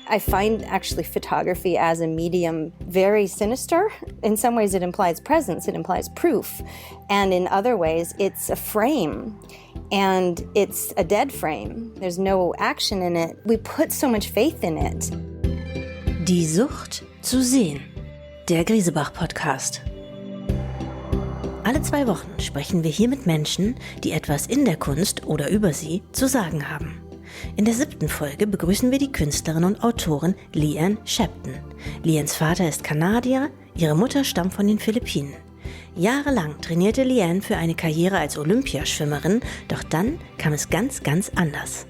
I find actually photography as a medium very sinister. In some ways it implies presence, it implies proof. And in other ways it's a frame. And it's a dead frame. There's no action in it. We put so much faith in it. Die Sucht zu sehen. Der Grisebach-Podcast. Alle 2 Wochen sprechen wir hier mit Menschen, die etwas in der Kunst oder über sie zu sagen haben. In der 7. Folge begrüßen wir die Künstlerin und Autorin Leanne Shapton. Leannes Vater ist Kanadier, ihre Mutter stammt von den Philippinen. Jahrelang trainierte Leanne für eine Karriere als Olympiaschwimmerin, doch dann kam es ganz anders.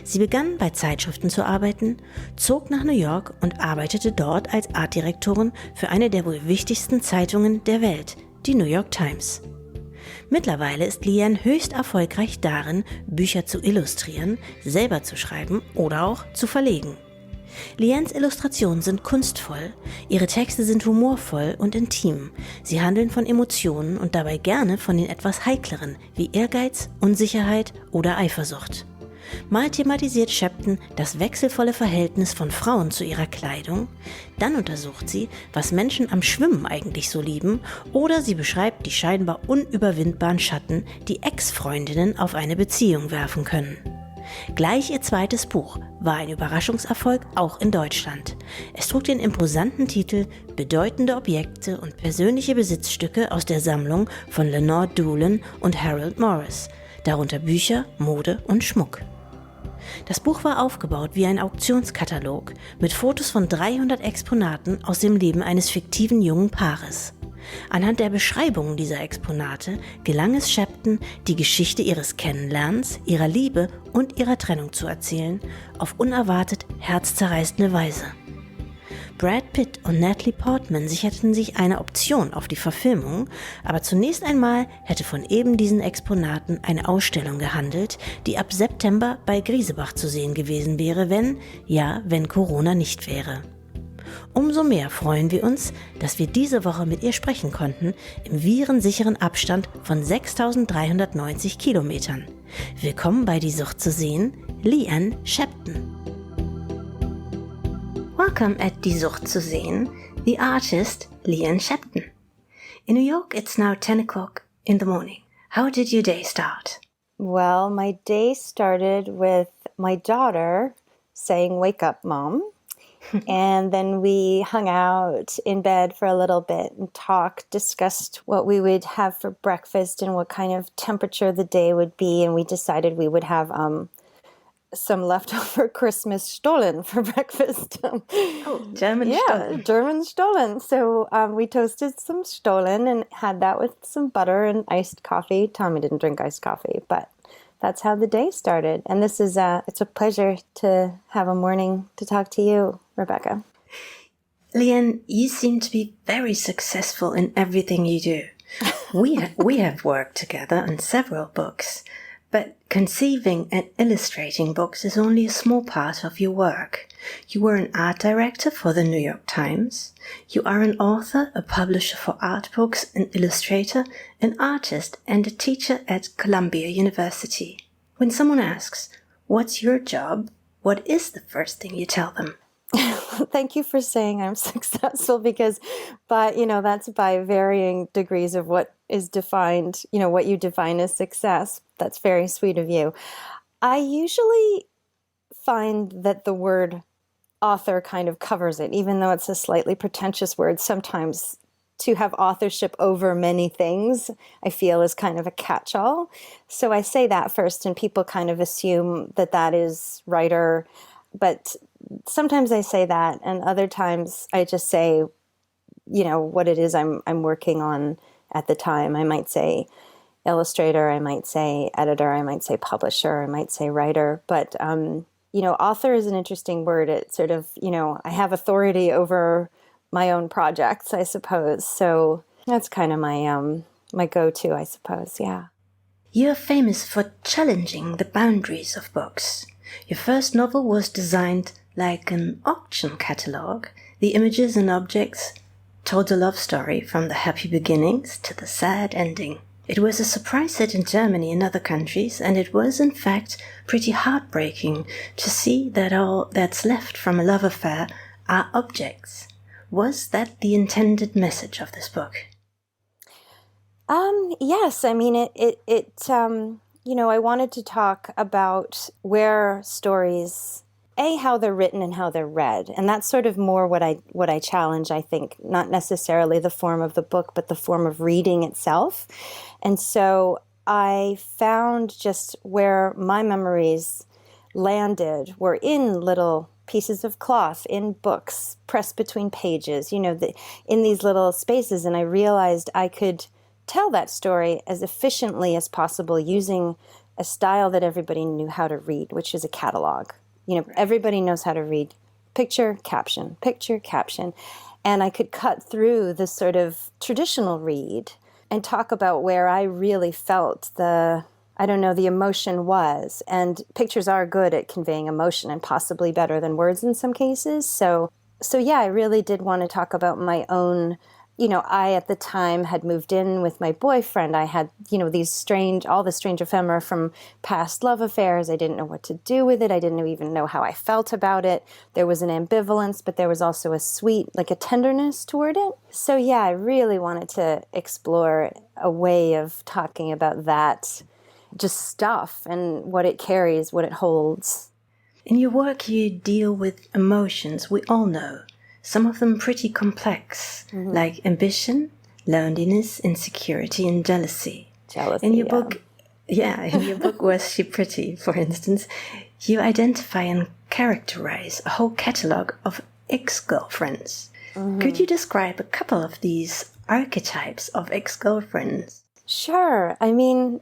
Sie begann bei Zeitschriften zu arbeiten, zog nach New York und arbeitete dort als Artdirektorin für eine der wohl wichtigsten Zeitungen der Welt, die New York Times. Mittlerweile ist Leanne höchst erfolgreich darin, Bücher zu illustrieren, selber zu schreiben oder auch zu verlegen. Leannes Illustrationen sind kunstvoll, ihre Texte sind humorvoll und intim. Sie handeln von Emotionen und dabei gerne von den etwas heikleren, wie Ehrgeiz, Unsicherheit oder Eifersucht. Mal thematisiert Shapton das wechselvolle Verhältnis von Frauen zu ihrer Kleidung, dann untersucht sie, was Menschen am Schwimmen eigentlich so lieben, oder sie beschreibt die scheinbar unüberwindbaren Schatten, die Ex-Freundinnen auf eine Beziehung werfen können. Gleich ihr 2. Buch war ein Überraschungserfolg auch in Deutschland. Es trug den imposanten Titel Bedeutende Objekte und persönliche Besitzstücke aus der Sammlung von Lenore Doolan und Harold Morris, darunter Bücher, Mode und Schmuck. Das Buch war aufgebaut wie ein Auktionskatalog mit Fotos von 300 Exponaten aus dem Leben eines fiktiven jungen Paares. Anhand der Beschreibungen dieser Exponate gelang es Shapton, die Geschichte ihres Kennenlernens, ihrer Liebe und ihrer Trennung zu erzählen, auf unerwartet herzzerreißende Weise. Brad Pitt und Natalie Portman sicherten sich eine Option auf die Verfilmung, aber zunächst einmal hätte von eben diesen Exponaten eine Ausstellung gehandelt, die ab September bei Grisebach zu sehen gewesen wäre, wenn Corona nicht wäre. Umso mehr freuen wir uns, dass wir diese Woche mit ihr sprechen konnten, im virensicheren Abstand von 6.390 Kilometern. Willkommen bei Die Sucht zu sehen, Leanne Shapton. Welcome at Die Sucht zu sehen, the artist Leanne Shapton. In New York it's now 10 o'clock in the morning. How did your day start? Well, my day started with my daughter saying, "Wake up, Mom." And then we hung out in bed for a little bit and talked, discussed what we would have for breakfast and what kind of temperature the day would be. And we decided we would have some leftover Christmas Stollen for breakfast. German Stollen. Yeah, German Stollen. So we toasted some Stollen and had that with some butter and iced coffee. Tommy didn't drink iced coffee, but that's how the day started. And this is it's a pleasure to have a morning to talk to you, Rebecca. Leanne, you seem to be very successful in everything you do. We have worked together on several books, but conceiving and illustrating books is only a small part of your work. You were an art director for the New York Times. You are an author, a publisher for art books, an illustrator, an artist, and a teacher at Columbia University. When someone asks, "What's your job?" what is the first thing you tell them? Thank you for saying I'm successful because, that's by varying degrees of what is defined, what you define as success. That's very sweet of you. I usually find that the word author kind of covers it, even though it's a slightly pretentious word. Sometimes to have authorship over many things, I feel, is kind of a catch-all. So I say that first, and people kind of assume that is writer. But sometimes I say that, and other times I just say, what it is I'm working on at the time. I might say illustrator, I might say editor, I might say publisher, I might say writer. But, author is an interesting word. It sort of, I have authority over my own projects, I suppose. So that's kind of my go-to, I suppose, yeah. You're famous for challenging the boundaries of books. Your first novel was designed like an auction catalogue. The images and objects told a love story from the happy beginnings to the sad ending. It was a surprise hit in Germany and other countries, and it was, in fact, pretty heartbreaking to see that all that's left from a love affair are objects. Was that the intended message of this book? Yes. I mean, I wanted to talk about where stories, how they're written and how they're read. And that's sort of more what I challenge, I think, not necessarily the form of the book, but the form of reading itself. And so I found just where my memories landed were in little pieces of cloth, in books, pressed between pages, in these little spaces. And I realized I could tell that story as efficiently as possible using a style that everybody knew how to read, which is a catalog. Everybody knows how to read picture, caption, picture, caption. And I could cut through the sort of traditional read and talk about where I really felt the emotion was. And pictures are good at conveying emotion and possibly better than words in some cases. So yeah, I really did want to talk about my own. I at the time had moved in with my boyfriend. I had, all the strange ephemera from past love affairs. I didn't know what to do with it. I didn't even know how I felt about it. There was an ambivalence, but there was also a sweet, like a tenderness toward it. So yeah, I really wanted to explore a way of talking about that, just stuff and what it carries, what it holds. In your work, you deal with emotions we all know. Some of them pretty complex, like ambition, loneliness, insecurity, and jealousy. Jealousy, in your book, Was She Pretty, for instance, you identify and characterize a whole catalogue of ex-girlfriends. Could you describe a couple of these archetypes of ex-girlfriends? Sure. I mean,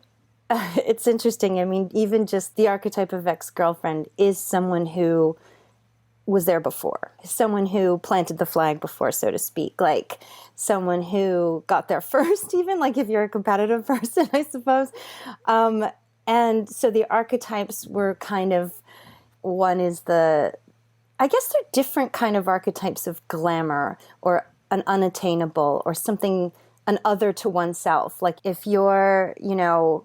it's interesting. I mean, even just the archetype of ex-girlfriend is someone who was there before, someone who planted the flag before, so to speak, like someone who got there first, even like if you're a competitive person, I suppose. And so the archetypes were kind of, one is I guess they're different kind of archetypes of glamour or an unattainable or something, an other to oneself. Like if you're,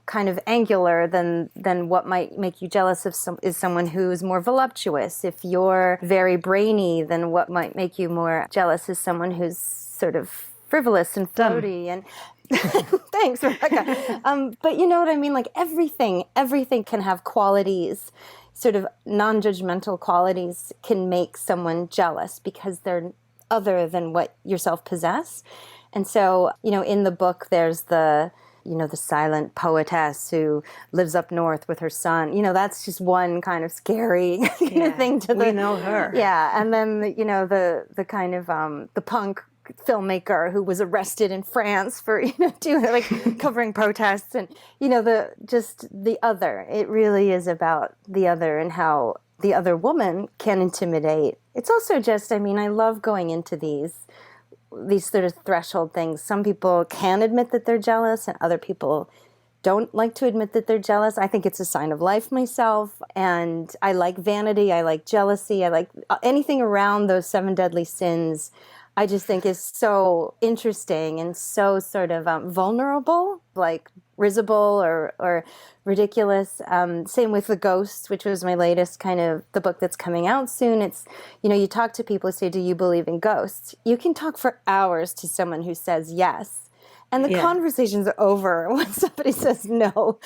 kind of angular, then what might make you jealous is someone who's more voluptuous. If you're very brainy, then what might make you more jealous is someone who's sort of frivolous and floaty. And thanks, Rebecca. But you know what I mean? Like everything can have qualities, sort of non-judgmental qualities can make someone jealous because they're other than what yourself possess. And so, in the book, there's the silent poetess who lives up north with her son. That's just one kind of scary thing to we know her. Yeah. And then, the kind of the punk filmmaker who was arrested in France for, doing covering protests and, the other. It really is about the other and how the other woman can intimidate. It's also just, I love going into these sort of threshold things. Some people can admit that they're jealous and other people don't like to admit that they're jealous. I think it's a sign of life myself. And I like vanity. I like jealousy. I like anything around those 7 deadly sins. I just think is so interesting and so sort of vulnerable, like risible or ridiculous. Same with The Ghost, which was my latest kind of the book that's coming out soon. It's, you talk to people who say, do you believe in ghosts? You can talk for hours to someone who says yes. And the conversation's over when somebody says no.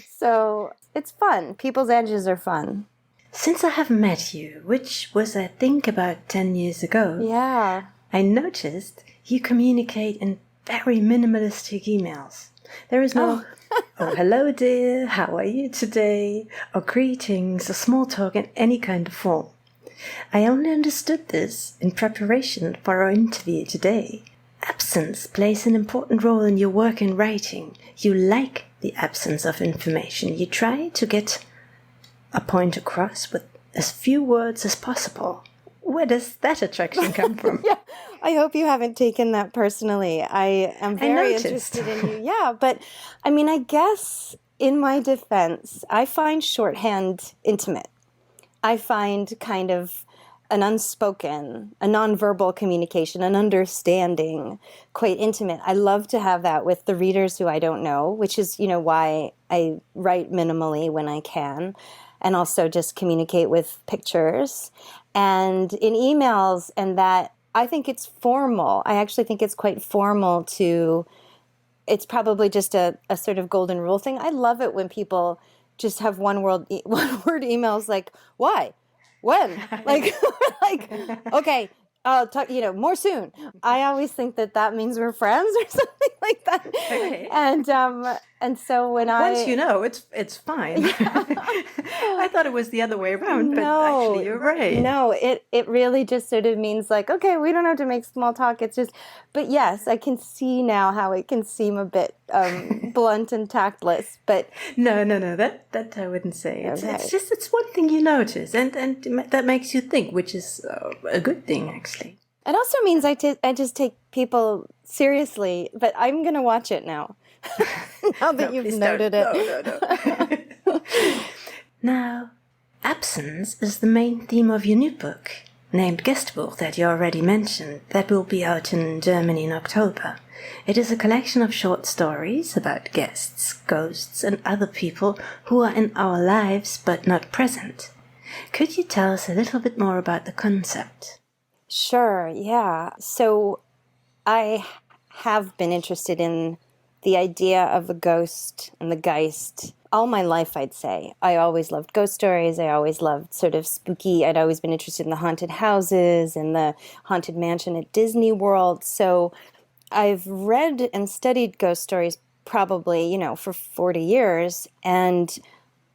So it's fun. People's edges are fun. Since I have met you, which was, I think, about 10 years ago. Yeah. I noticed you communicate in very minimalistic emails. There is no, oh, hello dear, how are you today? Or greetings, or small talk in any kind of form. I only understood this in preparation for our interview today. Absence plays an important role in your work in writing. You like the absence of information. You try to get a point across with as few words as possible. Where does that attraction come from? Yeah, I hope you haven't taken that personally. I am very interested in you. Yeah, but I guess in my defense, I find shorthand intimate. I find kind of an unspoken, a nonverbal communication, an understanding, quite intimate. I love to have that with the readers who I don't know, which is, why I write minimally when I can, and also just communicate with pictures. And in emails, and that, I think it's formal. I actually think it's quite formal it's probably just a sort of golden rule thing. I love it when people just have one word emails like, why? When? Like, okay, I'll talk, more soon. I always think that means we're friends or something like that. Okay. And so once it's fine. Yeah. I thought it was the other way around, but actually you're right. No, it really just sort of means like, okay, we don't have to make small talk. It's just, but yes, I can see now how it can seem a bit blunt and tactless. But no, that I wouldn't say. Okay. It's one thing you notice, and that makes you think, which is a good thing actually. It also means I just take people seriously, but I'm going to watch it now. Now that you've noted it. No. Now, absence is the main theme of your new book, named Gästebuch, that you already mentioned, that will be out in Germany in October. It is a collection of short stories about guests, ghosts, and other people who are in our lives but not present. Could you tell us a little bit more about the concept? Sure, yeah. So I have been interested in the idea of the ghost and the Geist all my life, I'd say. I always loved ghost stories. I always loved sort of spooky. I'd always been interested in the haunted houses and the haunted mansion at Disney World. So I've read and studied ghost stories probably, for 40 years. And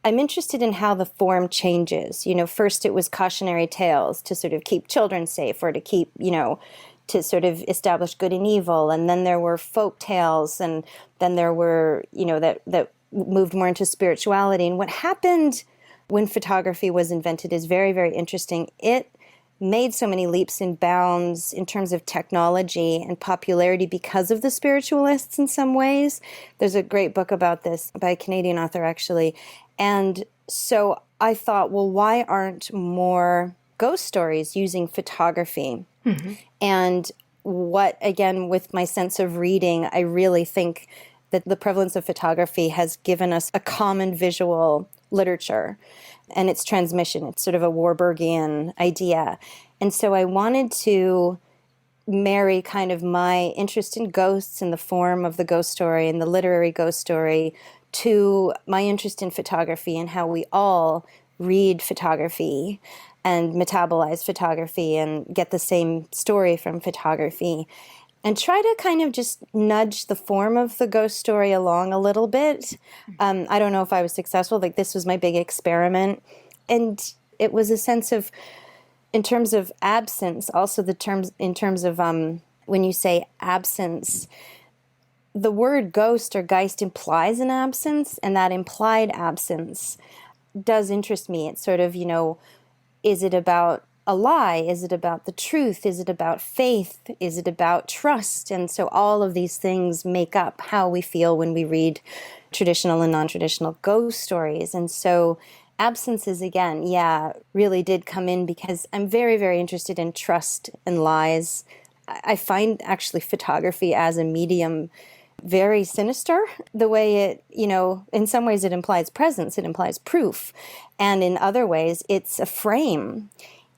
I'm interested in how the form changes. First it was cautionary tales to sort of keep children safe or to keep, to sort of establish good and evil. And then there were folk tales, and then there were, that moved more into spirituality. And what happened when photography was invented is very, very interesting. It made so many leaps and bounds in terms of technology and popularity because of the spiritualists in some ways. There's a great book about this by a Canadian author, actually. And so I thought, well, why aren't more ghost stories using photography? Mm-hmm. And again, with my sense of reading, I really think that the prevalence of photography has given us a common visual literature and its transmission. It's sort of a Warburgian idea. And so I wanted to marry kind of my interest in ghosts in the form of the ghost story and the literary ghost story to my interest in photography and how we all read photography and metabolize photography and get the same story from photography, and try to kind of just nudge the form of the ghost story along a little bit. I don't know if I was successful. Like, this was my big experiment. And it was a sense of, in terms of absence, also in terms of when you say absence, the word ghost or Geist implies an absence, and that implied absence does interest me. It's sort of, is it about a lie? Is it about the truth? Is it about faith? Is it about trust? And so all of these things make up how we feel when we read traditional and non-traditional ghost stories. And so absences, again, really did come in because I'm very, very interested in trust and lies. I find actually photography as a medium very sinister, the way it, in some ways it implies presence, it implies proof. And in other ways, it's a frame.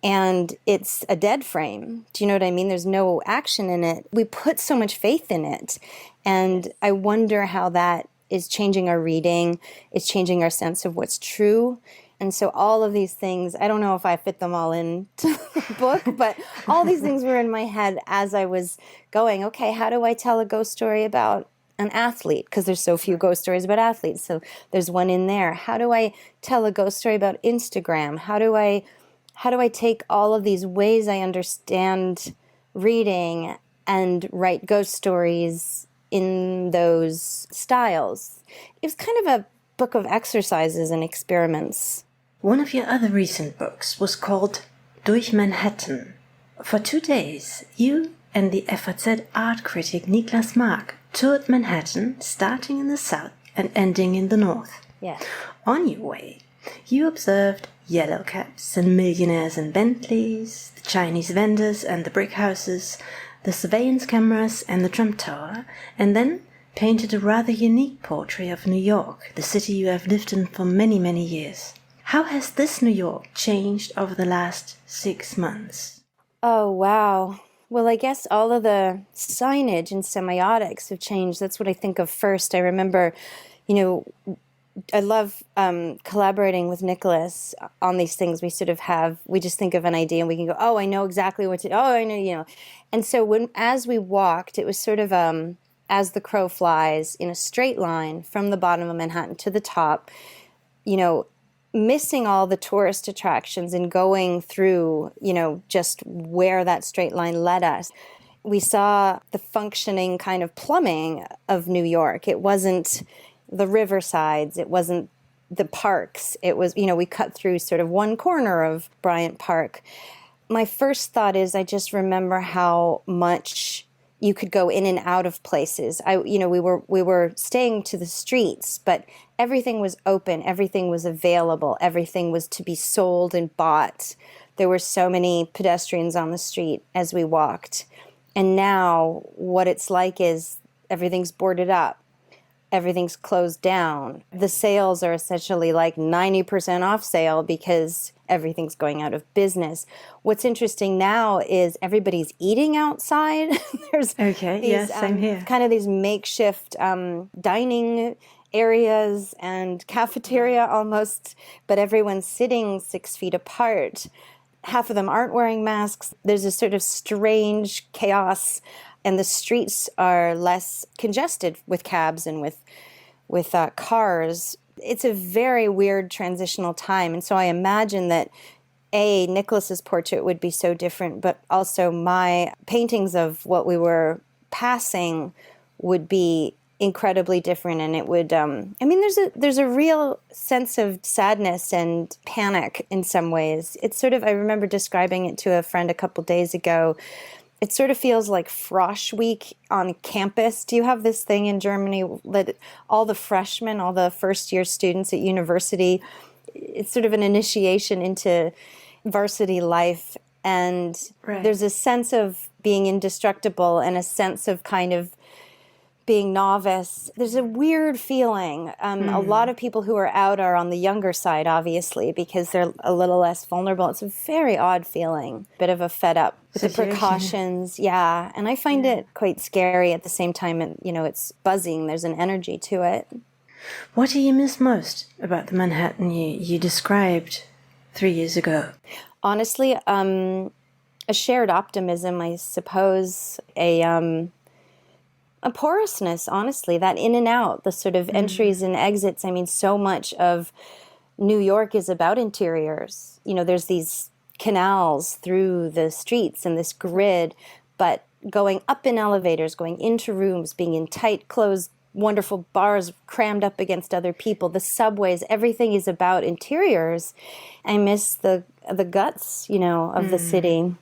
And it's a dead frame. Do you know what I mean? There's no action in it. We put so much faith in it. And I wonder how that is changing our reading. It's changing our sense of what's true. And so all of these things, I don't know if I fit them all into the book, but all these things were in my head as I was going, okay, how do I tell a ghost story about an athlete? Because there's so few ghost stories about athletes. So there's one in there. How do I tell a ghost story about Instagram? How do I take all of these ways I understand reading and write ghost stories in those styles? It was kind of a book of exercises and experiments. One of your other recent books was called Durch Manhattan. For 2 days, you and the FAZ art critic Niklas Mark toured Manhattan, starting in the south and ending in the north. Yes. On your way, You observed yellow cabs and millionaires in Bentleys, the Chinese vendors and the brick houses, the surveillance cameras and the Trump Tower, and then painted a rather unique portrait of New York, the city you have lived in for many, many years. How has this New York changed over the last 6 months? Oh, wow. Well, I guess all of the signage and semiotics have changed. That's what I think of first. I remember, I love collaborating with Nicholas on these things. We just think of an idea and we can go, oh, I know exactly what to, oh, I know. And so as we walked, it was sort of as the crow flies in a straight line from the bottom of Manhattan to the top, missing all the tourist attractions and going through, just where that straight line led us. We saw the functioning kind of plumbing of New York. It wasn't the riversides. It wasn't the parks. It was, we cut through sort of one corner of Bryant Park. My first thought is I just remember how much you could go in and out of places. We were staying to the streets, but everything was open, everything was available, everything was to be sold and bought. There were so many pedestrians on the street as we walked. And now what it's like is everything's boarded up. Everything's closed down. The sales are essentially like 90% off sale because everything's going out of business. What's interesting now is everybody's eating outside. There's same here. Kind of these makeshift dining areas and cafeteria almost, but everyone's sitting 6 feet apart. Half of them aren't wearing masks. There's a sort of strange chaos, and the streets are less congested with cabs and with cars. It's a very weird transitional time. And so I imagine that, Nicholas's portrait would be so different, but also my paintings of what we were passing would be incredibly different. And it would, there's a real sense of sadness and panic in some ways. It's sort of, I remember describing it to a friend a couple days ago. It sort of feels like Frosh Week on campus. Do you have this thing in Germany that all the freshmen, all the first-year students at university, it's sort of an initiation into varsity life. And There's a sense of being indestructible and a sense of kind of being novice. There's a weird feeling. A lot of people who are out are on the younger side, obviously, because they're a little less vulnerable. It's a very odd feeling, bit of a fed up with the precautions. Yeah. And I find it quite scary at the same time. And, it's buzzing. There's an energy to it. What do you miss most about the Manhattan you described 3 years ago? Honestly, a shared optimism, I suppose, a porousness, honestly, that in and out, the sort of entries and exits. I mean, so much of New York is about interiors. There's these canals through the streets and this grid, but going up in elevators, going into rooms, being in tight, closed, wonderful bars crammed up against other people, the subways, everything is about interiors. I miss the guts, of the city.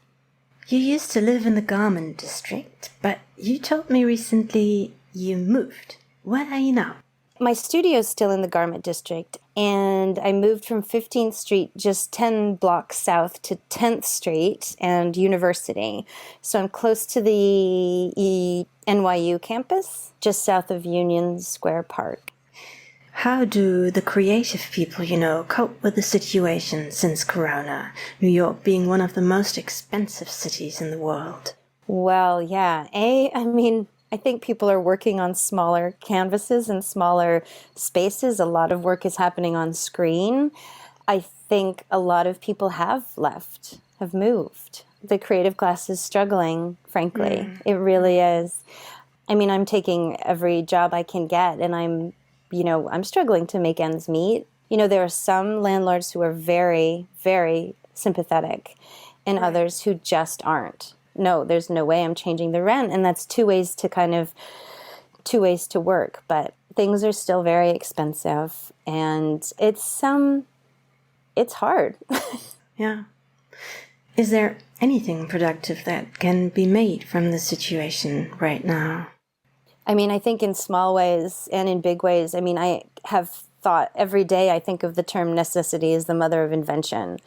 You used to live in the garment district, but you told me recently you moved. Where are you now? My studio's still in the garment district, and I moved from 15th Street, just 10 blocks south, to 10th Street and University. So I'm close to the NYU campus, just south of Union Square Park. How do the creative people, cope with the situation since Corona, New York being one of the most expensive cities in the world? Well, yeah. I think people are working on smaller canvases and smaller spaces. A lot of work is happening on screen. I think a lot of people have left, have moved. The creative class is struggling, frankly. It really is. I'm taking every job I can get, and I'm struggling to make ends meet. There are some landlords who are very, very sympathetic and others who just aren't. No, there's no way I'm changing the rent. And that's two ways to work. But things are still very expensive, and it's hard. Yeah. Is there anything productive that can be made from the situation right now? I think in small ways and in big ways. I have thought every day I think of the term necessity as the mother of invention.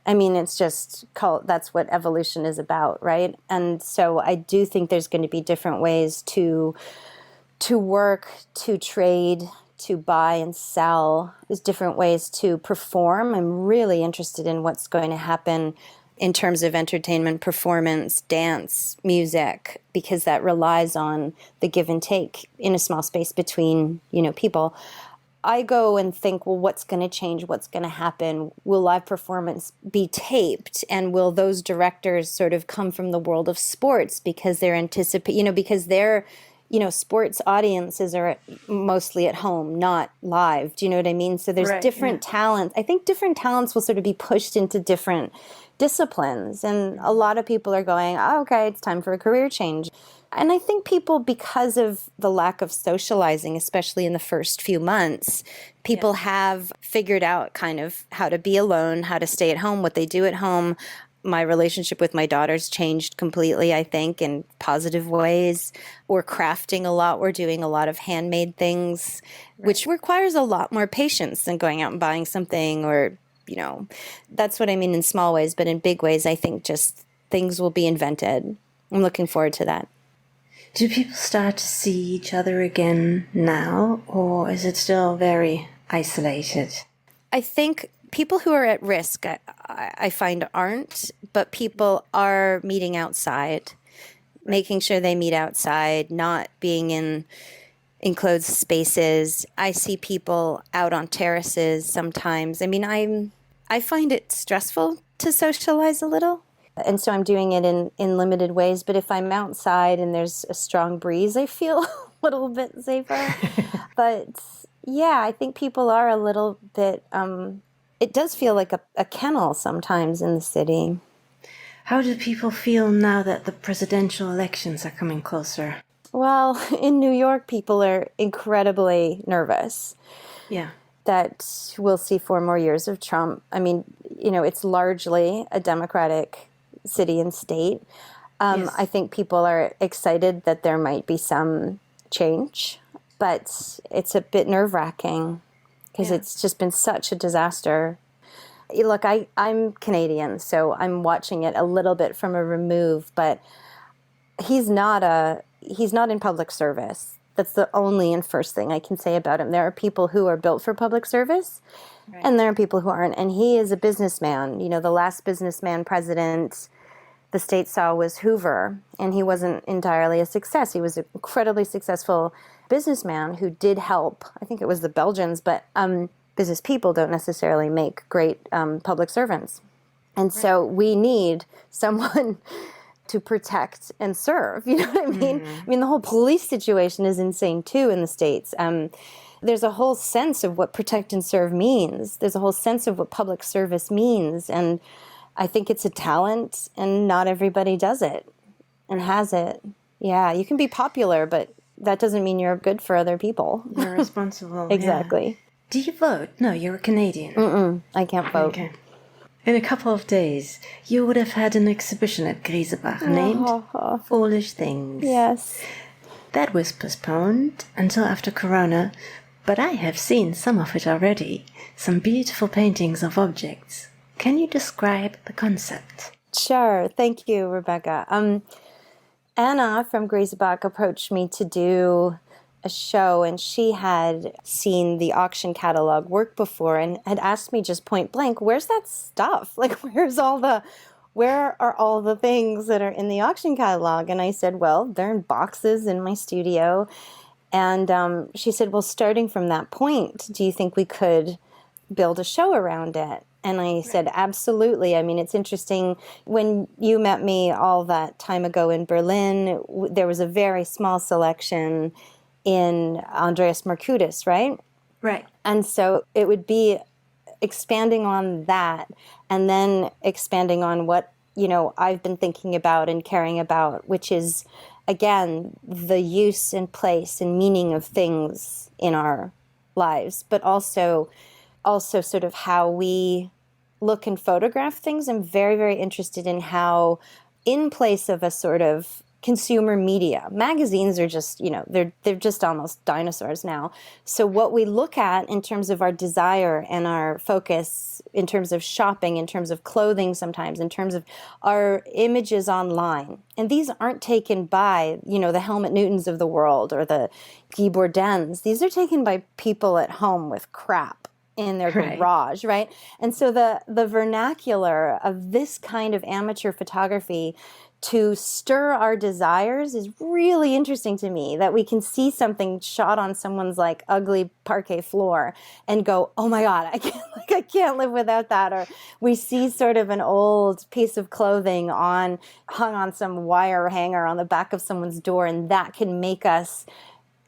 I mean, it's just called, that's what evolution is about, right? And so I do think there's going to be different ways to work, to trade, to buy and sell. There's different ways to perform. I'm really interested in what's going to happen in terms of entertainment, performance, dance, music, because that relies on the give and take in a small space between, people. I go and think, well, what's going to change? What's going to happen? Will live performance be taped? And will those directors sort of come from the world of sports because they're because they're, sports audiences are mostly at home, not live. Do you know what I mean? So there's different talents. I think different talents will sort of be pushed into different disciplines. And a lot of people are going, oh, okay, it's time for a career change. And I think people, because of the lack of socializing, especially in the first few months, people have figured out kind of how to be alone, how to stay at home, what they do at home. My relationship with my daughters changed completely, I think, in positive ways. We're crafting a lot. We're doing a lot of handmade things, which requires a lot more patience than going out and buying something or, that's what I mean in small ways. But in big ways, I think just things will be invented. I'm looking forward to that. Do people start to see each other again now, or is it still very isolated? I think people who are at risk, I find aren't, but people are meeting outside, making sure they meet outside, not being in enclosed spaces. I see people out on terraces sometimes. I mean, I find it stressful to socialize a little. And so I'm doing it in limited ways. But if I'm outside and there's a strong breeze, I feel a little bit safer. But yeah, I think people are a little bit, it does feel like a kennel sometimes in the city. How do people feel now that the presidential elections are coming closer? Well, in New York, people are incredibly nervous. Yeah. That we'll see 4 more years of Trump. I mean, it's largely a Democratic city and state. I think people are excited that there might be some change, but it's a bit nerve-wracking because it's just been such a disaster. Look, I'm Canadian, so I'm watching it a little bit from a remove, but he's not in public service. That's the only and first thing I can say about him. There are people who are built for public service, and there are people who aren't. And he is a businessman. The last businessman president the state saw was Hoover, and he wasn't entirely a success. He was an incredibly successful businessman who did help. I think it was the Belgians, but business people don't necessarily make great public servants. And so we need someone to protect and serve. You know what I mean? Mm-hmm. I mean, the whole police situation is insane, too, in the States. There's a whole sense of what protect and serve means. There's a whole sense of what public service means. And I think it's a talent, and not everybody does it and has it. Yeah, you can be popular, but that doesn't mean you're good for other people. You're responsible. Exactly. Yeah. Do you vote? No, you're a Canadian. I can't vote. Okay. In a couple of days, you would have had an exhibition at Grisebach named Foolish Things. Yes. That was postponed until after Corona, but I have seen some of it already. Some beautiful paintings of objects. Can you describe the concept? Sure. Thank you, Rebecca. Anna from Grisebach approached me to do a show, and she had seen the auction catalog work before and had asked me just point blank, where's that stuff? Like, where are all the things that are in the auction catalog? And I said, well, they're in boxes in my studio. And she said, well, starting from that point, do you think we could build a show around it? And I said, absolutely. I mean, it's interesting. When you met me all that time ago in Berlin, there was a very small selection in Andreas Mercutis, right? Right. And so it would be expanding on that and then expanding on what, I've been thinking about and caring about, which is, again, the use and place and meaning of things in our lives, but also sort of how we look and photograph things. I'm very, very interested in how, in place of a sort of consumer media. Magazines are just, they're just almost dinosaurs now. So what we look at in terms of our desire and our focus, in terms of shopping, in terms of clothing sometimes, in terms of our images online, and these aren't taken by, the Helmut Newtons of the world or the Guy Bourdins. These are taken by people at home with crap in their garage, right? And so the vernacular of this kind of amateur photography to stir our desires is really interesting to me, that we can see something shot on someone's like ugly parquet floor and go, oh my God, I can't live without that. Or we see sort of an old piece of clothing hung on some wire hanger on the back of someone's door, and that can make us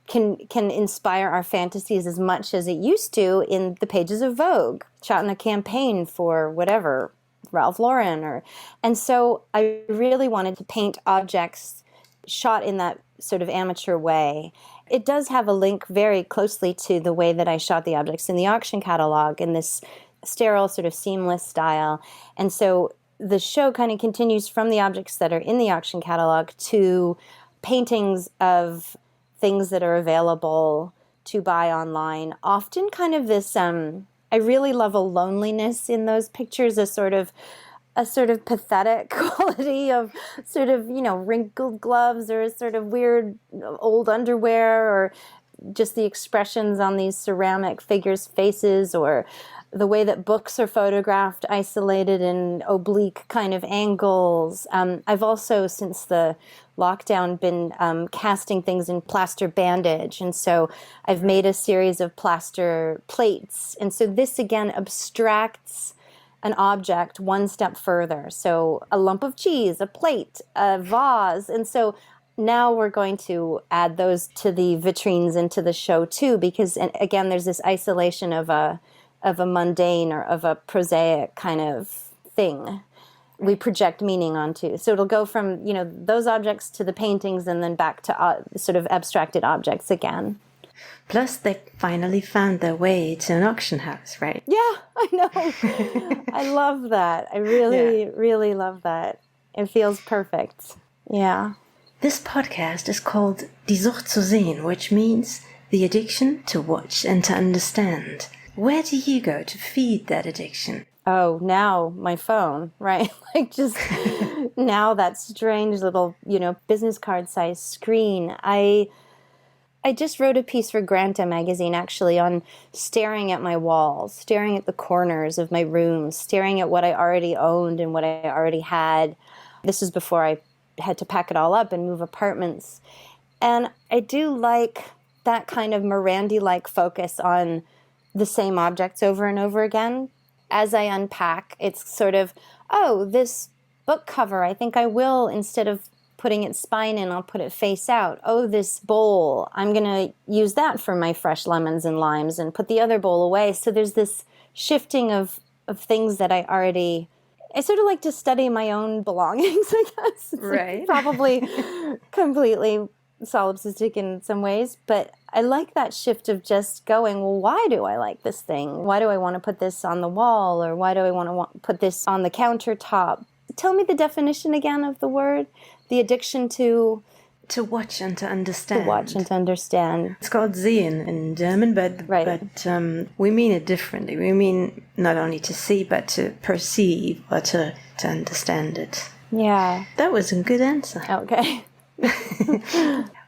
can inspire our fantasies as much as it used to in the pages of Vogue, shot in a campaign for whatever, Ralph Lauren. And so I really wanted to paint objects shot in that sort of amateur way. It does have a link very closely to the way that I shot the objects in the auction catalog, in this sterile sort of seamless style. And so the show kind of continues from the objects that are in the auction catalog to paintings of things that are available to buy online. Often kind of this, I really love a loneliness in those pictures, a sort of pathetic quality of sort of, wrinkled gloves or sort of weird old underwear, or just the expressions on these ceramic figures' faces, or the way that books are photographed, isolated in oblique kind of angles. I've also, since the lockdown, been casting things in plaster bandage. And so I've made a series of plaster plates. And so this, again, abstracts an object one step further. So a lump of cheese, a plate, a vase. And so now we're going to add those to the vitrines and to the show too, because, and again, there's this isolation of a mundane or of a prosaic kind of thing we project meaning onto. So it'll go from, those objects to the paintings, and then back to sort of abstracted objects again. Plus, they finally found their way to an auction house, right? Yeah, I know. I love that. I really, really love that. It feels perfect. Yeah. This podcast is called Die Sucht zu sehen, which means the addiction to watch and to understand. Where do you go to feed that addiction? Oh, now my phone, right? Like just now that strange little, business card size screen. I just wrote a piece for Granta magazine, actually, on staring at my walls, staring at the corners of my rooms, staring at what I already owned and what I already had. This is before I had to pack it all up and move apartments. And I do like that kind of Morandi-like focus on the same objects over and over again. As I unpack, it's sort of, oh, this book cover, I think I will, instead of putting its spine in, I'll put it face out. Oh, this bowl, I'm going to use that for my fresh lemons and limes and put the other bowl away. So there's this shifting of things that I sort of like to study my own belongings, I guess. It's right. Probably completely solipsistic in some ways, but I like that shift of just going, well, why do I like this thing? Why do I want to put this on the wall? Or why do I want to put this on the countertop? Tell me the definition again of the word. The addiction to watch and to understand. To watch and to understand. It's called sehen in German, but we mean it differently. We mean not only to see, but to perceive or to understand it. Yeah. That was a good answer. Okay.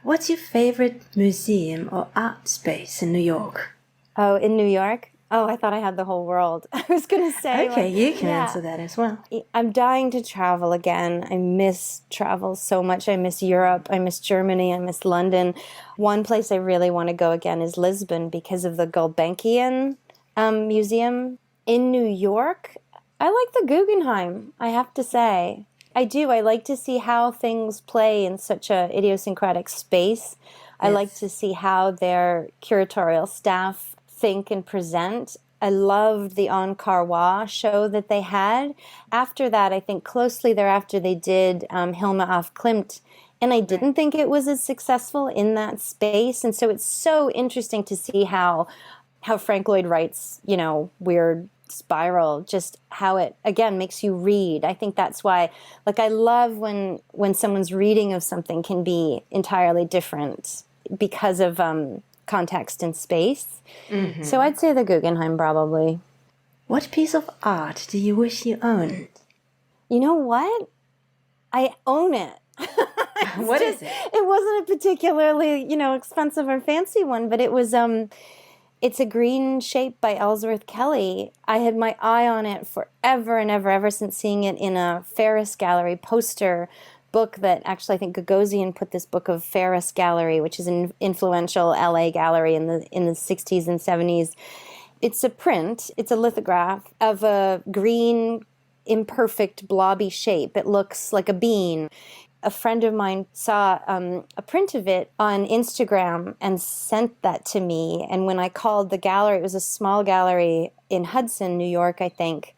What's your favorite museum or art space in New York? Oh, in New York? Oh, I thought I had the whole world. I was going to say. Okay, you can answer that as well. I'm dying to travel again. I miss travel so much. I miss Europe. I miss Germany. I miss London. One place I really want to go again is Lisbon because of the Gulbenkian Museum. In New York, I like the Guggenheim, I have to say. I do. I like to see how things play in such a idiosyncratic space. I like to see how their curatorial staff think and present. I loved the En Carrois show that they had. After that, I think closely thereafter, they did Hilma af Klint. And I didn't think it was as successful in that space. And so it's so interesting to see how Frank Lloyd Wright's, weird spiral, just how it, again, makes you read. I think that's why, like, I love when someone's reading of something can be entirely different because of context and space. Mm-hmm. So I'd say the Guggenheim, probably. What piece of art do you wish you owned? You know what? I own it. What is it? It wasn't a particularly, expensive or fancy one, but it was, it's a green shape by Ellsworth Kelly. I had my eye on it forever and ever since seeing it in a Ferris Gallery poster book that actually I think Gagosian put this book of Ferris Gallery, which is an influential LA gallery in the 60s and 70s. It's a print, it's a lithograph of a green, imperfect, blobby shape. It looks like a bean. A friend of mine saw a print of it on Instagram and sent that to me. And when I called the gallery, it was a small gallery in Hudson, New York, I think.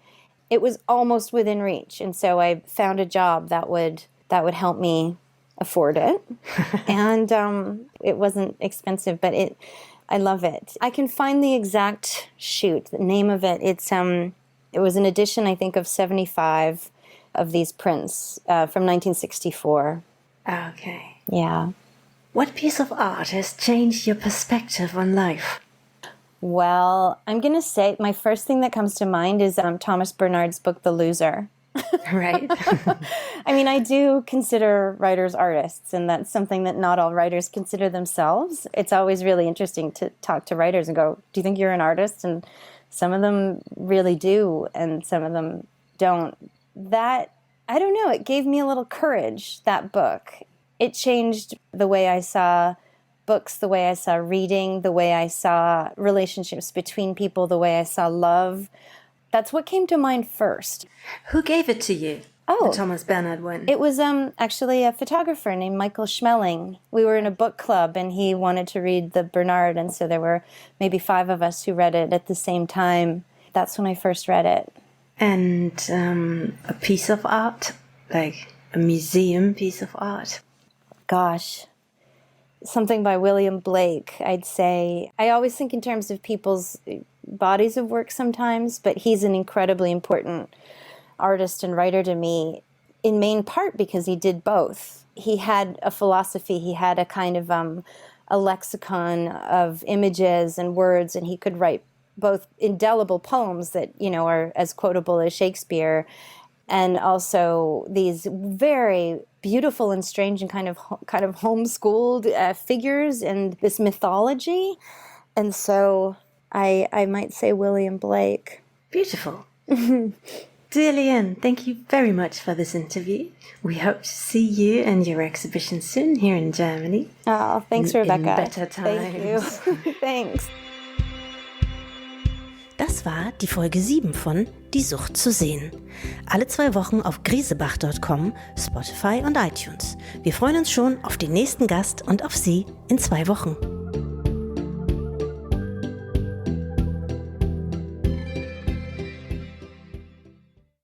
It was almost within reach. And so I found a job that would help me afford it. And it wasn't expensive, but I love it. I can find the exact the name of it. It was an edition, I think, of 75 of these prints from 1964. Okay. Yeah. What piece of art has changed your perspective on life? Well, I'm going to say my first thing that comes to mind is Thomas Bernhard's book, The Loser. Right. I mean, I do consider writers artists, and that's something that not all writers consider themselves. It's always really interesting to talk to writers and go, do you think you're an artist? And some of them really do, and some of them don't. That, I don't know, it gave me a little courage, that book. It changed the way I saw books, the way I saw reading, the way I saw relationships between people, the way I saw love. That's what came to mind first. Who gave it to you? The Thomas Bernhard one. It was actually a photographer named Michael Schmeling. We were in a book club, and he wanted to read the Bernhard, and so there were maybe 5 of us who read it at the same time. That's when I first read it. And a piece of art, like a museum piece of art? Gosh, something by William Blake, I'd say. I always think in terms of people's bodies of work sometimes, but he's an incredibly important artist and writer to me, in main part because he did both. He had a philosophy, he had a kind of a lexicon of images and words, and he could write both indelible poems that, are as quotable as Shakespeare, and also these very beautiful and strange and kind of homeschooled figures and this mythology. And so I might say William Blake. Beautiful. Dear Leanne, thank you very much for this interview. We hope to see you and your exhibition soon here in Germany. Oh, thanks, Rebecca. In better times. Thank you. Thanks. Das war die Folge 7 von Die Sucht zu sehen. Alle 2 Wochen auf grisebach.com, Spotify und iTunes. Wir freuen uns schon auf den nächsten Gast und auf Sie in 2 Wochen.